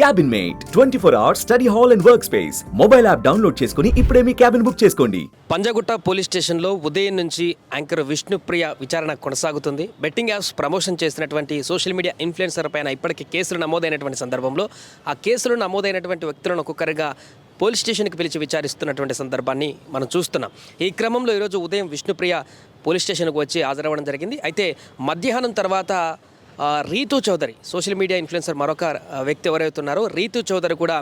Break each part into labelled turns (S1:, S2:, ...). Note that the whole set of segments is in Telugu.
S1: Cabin mate 24 hours study hall and work space mobile app download చేసుకుని ఇప్పుడే మీ క్యాబిన్ బుక్ చేసుకోండి.
S2: పంజాగుట్ట పోలీస్ స్టేషన్లో ఉదయం నుంచి యాంకర్ విష్ణుప్రియ విచారణ కొనసాగుతుంది. బెట్టింగ్ యాప్స్ ప్రమోషన్ చేసినటువంటి సోషల్ మీడియా ఇన్ఫ్లుయెన్సర్ పైన ఇప్పటికీ కేసులు నమోదైనటువంటి సందర్భంలో ఆ కేసులు నమోదైనటువంటి వ్యక్తులను ఒక్కొక్కరిగా పోలీస్ స్టేషన్కి పిలిచి విచారిస్తున్నటువంటి సందర్భాన్ని మనం చూస్తున్నాం. ఈ క్రమంలో ఈరోజు ఉదయం విష్ణుప్రియ పోలీస్ స్టేషన్కు వచ్చి హాజరవ్వడం జరిగింది. అయితే మధ్యాహ్నం తర్వాత Ritu Chaudhary social media influencer మరొక వ్యక్తి ఎవరైతే ఉన్నారో రీతు చౌదరి కూడా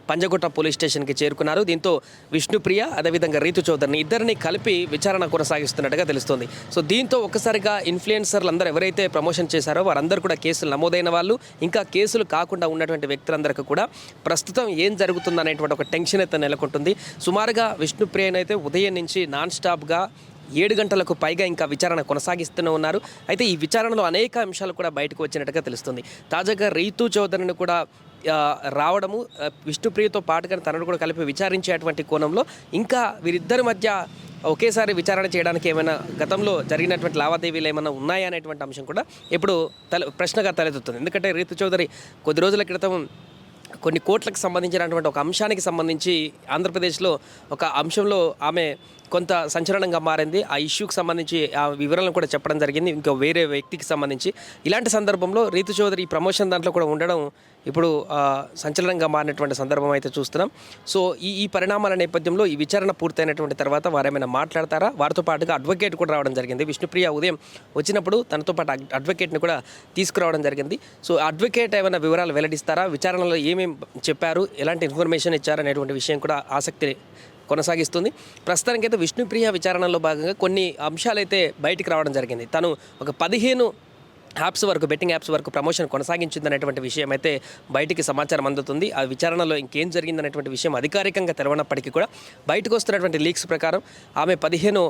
S2: పంజగుట్ట పోలీస్ స్టేషన్కి చేరుకున్నారు. దీంతో విష్ణుప్రియ అదేవిధంగా రీతు చౌదరిని ఇద్దరిని కలిపి విచారణ కొనసాగిస్తున్నట్టుగా తెలుస్తుంది. సో దీంతో ఒక్కసారిగా ఇన్ఫ్లుయెన్సర్లు అందరూ ఎవరైతే ప్రమోషన్ చేశారో వారందరూ కూడా కేసులు నమోదైన వాళ్ళు, ఇంకా కేసులు కాకుండా ఉన్నటువంటి వ్యక్తులందరికీ కూడా ప్రస్తుతం ఏం జరుగుతుందనేటువంటి ఒక టెన్షన్ అయితే నెలకొంటుంది. సుమారుగా విష్ణుప్రియనైతే ఉదయం నుంచి నాన్ స్టాప్గా 7 గంటలకు పైగా ఇంకా విచారణ కొనసాగిస్తూనే ఉన్నారు. అయితే ఈ విచారణలో అనేక అంశాలు కూడా బయటకు వచ్చినట్టుగా తెలుస్తుంది. తాజాగా రీతు చౌదరిని కూడా రావడము, విష్ణుప్రియతో పాటుగా తనను కూడా కలిపి విచారించేటువంటి కోణంలో ఇంకా వీరిద్దరి మధ్య ఒకేసారి విచారణ చేయడానికి ఏమైనా గతంలో జరిగినటువంటి లావాదేవీలు ఏమైనా ఉన్నాయా అనేటువంటి అంశం కూడా ఇప్పుడు ప్రశ్నగా తలెత్తుతుంది. ఎందుకంటే రీతు చౌదరి కొద్ది రోజుల క్రితం కొన్ని కోట్లకు సంబంధించినటువంటి ఒక అంశానికి సంబంధించి ఆంధ్రప్రదేశ్లో ఒక అంశంలో ఆమె కొంత సంచలనంగా మారింది. ఆ ఇష్యూకి సంబంధించి ఆ వివరాలను కూడా చెప్పడం జరిగింది, ఇంకో వేరే వ్యక్తికి సంబంధించి. ఇలాంటి సందర్భంలో రీతు చౌదరి ఈ ప్రమోషన్ దాంట్లో కూడా ఉండడం ఇప్పుడు సంచలనంగా మారినటువంటి సందర్భం అయితే చూస్తున్నాం. సో ఈ పరిణామాల నేపథ్యంలో ఈ విచారణ పూర్తయినటువంటి తర్వాత వారేమైనా మాట్లాడతారా? వారితో పాటుగా అడ్వకేట్ కూడా రావడం జరిగింది. విష్ణుప్రియ ఉదయం వచ్చినప్పుడు తనతో పాటు అడ్వకేట్ని కూడా తీసుకురావడం జరిగింది. సో అడ్వకేట్ ఏమైనా వివరాలు వెల్లడిస్తారా? విచారణలో ఏమేమి చెప్పారు, ఎలాంటి ఇన్ఫర్మేషన్ ఇచ్చారు అనేటువంటి విషయం కూడా ఆసక్తి కొనసాగిస్తుంది. ప్రస్తుతానికైతే విష్ణుప్రియ విచారణలో భాగంగా కొన్ని అంశాలైతే బయటికి రావడం జరిగింది. తను ఒక 15 యాప్స్ వరకు, బెట్టింగ్ యాప్స్ వరకు ప్రమోషన్ కొనసాగించిందనేటువంటి విషయం అయితే బయటికి సమాచారం అందుతుంది. ఆ విచారణలో ఇంకేం జరిగిందనేటువంటి విషయం అధికారికంగా తెలవనప్పటికీ కూడా బయటకు వస్తున్నటువంటి లీక్స్ ప్రకారం ఆమె 15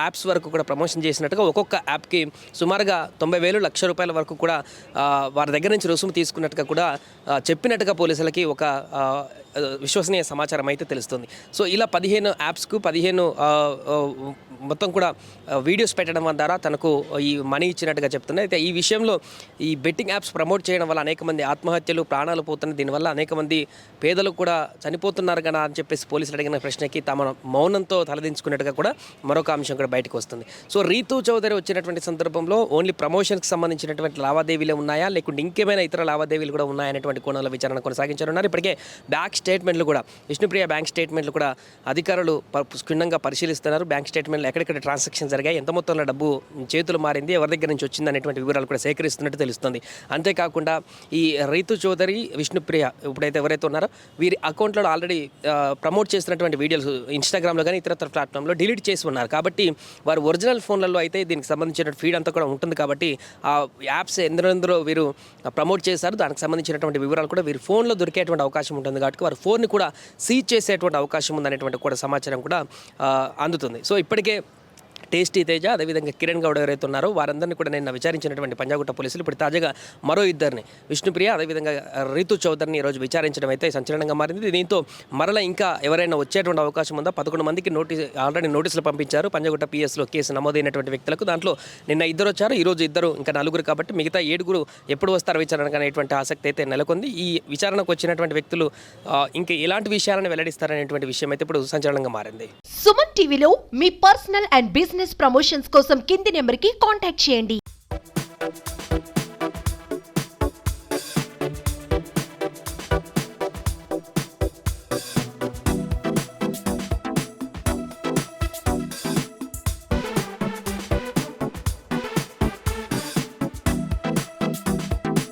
S2: యాప్స్ వరకు కూడా ప్రమోషన్ చేసినట్టుగా, ఒక్కొక్క యాప్కి సుమారుగా 90,000 లక్ష రూపాయల వరకు కూడా వారి దగ్గర నుంచి రుసుము తీసుకున్నట్టుగా కూడా చెప్పినట్టుగా పోలీసులకి ఒక విశ్వసనీయ సమాచారం అయితే తెలుస్తుంది. సో ఇలా 15 యాప్స్కు 15 మొత్తం కూడా వీడియోస్ పెట్టడం ద్వారా తనకు ఈ మనీ ఇచ్చినట్టుగా చెప్తున్నాయి. అయితే ఈ విషయంలో ఈ బెట్టింగ్ యాప్స్ ప్రమోట్ చేయడం వల్ల అనేక మంది ఆత్మహత్యలు, ప్రాణాలు పోతున్నాయి. దీనివల్ల అనేక మంది పేదలు కూడా చనిపోతున్నారు కదా అని చెప్పేసి పోలీసులు అడిగిన ప్రశ్నకి తమ మౌనంతో తలదించుకున్నట్టుగా కూడా మరొక అంశం కూడా బయటకు వస్తుంది. సో రీతు చౌదరి వచ్చినటువంటి సందర్భంలో ఓన్లీ ప్రమోషన్కి సంబంధించినటువంటి లావాదేవీలే ఉన్నాయా, లేకుంటే ఇంకేమైనా ఇతర లావాదేవీలు కూడా ఉన్నాయనేటువంటి కోణంలో విచారణ కొనసాగించనున్నారు. ఇప్పటికే బ్యాంక్ స్టేట్మెంట్లు కూడా, విష్ణుప్రియ బ్యాంక్ స్టేట్మెంట్లు కూడా అధికారులు క్షుణ్ణంగా పరిశీలిస్తున్నారు. బ్యాంక్ స్టేట్మెంట్లు ఎక్కడెక్కడ ట్రాన్సాక్షన్ జరిగాయి, ఎంత మొత్తంలో డబ్బు చేతులు మారింది, ఎవరి దగ్గర నుంచి వచ్చింది అనేటువంటి వివరాలు కూడా సేకరిస్తున్నట్టు తెలుస్తుంది. అంతేకాకుండా ఈ రీతు చౌదరి, విష్ణుప్రియ ఇప్పుడైతే ఎవరైతే ఉన్నారో వీరి అకౌంట్లో ఆల్రెడీ ప్రమోట్ చేసినటువంటి వీడియోస్ ఇన్స్టాగ్రామ్లో కానీ ఇతర ప్లాట్ఫామ్లో డిలీట్ చేసి ఉన్నారు. కాబట్టి వారు ఒరిజినల్ ఫోన్లలో అయితే దీనికి సంబంధించిన ఫీడ్ అంతా కూడా ఉంటుంది. కాబట్టి ఆ యాప్స్ ఎందరెందరో వీరు ప్రమోట్ చేశారు, దానికి సంబంధించినటువంటి వివరాలు కూడా వీరి ఫోన్లో దొరికేటువంటి అవకాశం ఉంటుంది. కాబట్టి వారి ఫోన్ని కూడా సీజ్ చేసేటువంటి అవకాశం ఉందనేటువంటి కూడా సమాచారం కూడా అందుతుంది. సో ఇప్పటికే టేస్టీ తేజ, అదేవిధంగా కిరణ్ గౌడ్ ఎవరైతే ఉన్నారో వారందరినీ కూడా నిన్న విచారించినటువంటి పంజాగుట్ట పోలీసులు ఇప్పుడు తాజాగా మరో ఇద్దరిని, విష్ణుప్రియ అదేవిధంగా రీతు చౌదరిని ఈరోజు విచారించడం అయితే సంచలనంగా మారింది. దీంతో మరలా ఇంకా ఎవరైనా వచ్చేటువంటి అవకాశం ఉందా? 11 మందికి ఆల్రెడీ నోటీసులు పంపించారు పంజాగుట్ట పిఎస్లో కేసు నమోదైనటువంటి వ్యక్తులకు. దాంట్లో నిన్న 2 వచ్చారు, ఈరోజు 2, ఇంకా 4 కాబట్టి మిగతా 7 ఎప్పుడు వస్తారు విచారణకు అనేటువంటి ఆసక్తి అయితే నెలకొంది. ఈ విచారణకు వచ్చినటువంటి వ్యక్తులు ఇంకా ఎలాంటి విషయాలను వెల్లడిస్తారనేటువంటి విషయం అయితే ఇప్పుడు సంచలనంగా మారింది.
S3: సుమన్ టీవీలో మీ పర్సనల్ అండ్ బిజినెస్ ప్రమోషన్స్ కోసం కింది నెంబర్కి కాంటాక్ట్ చేయండి.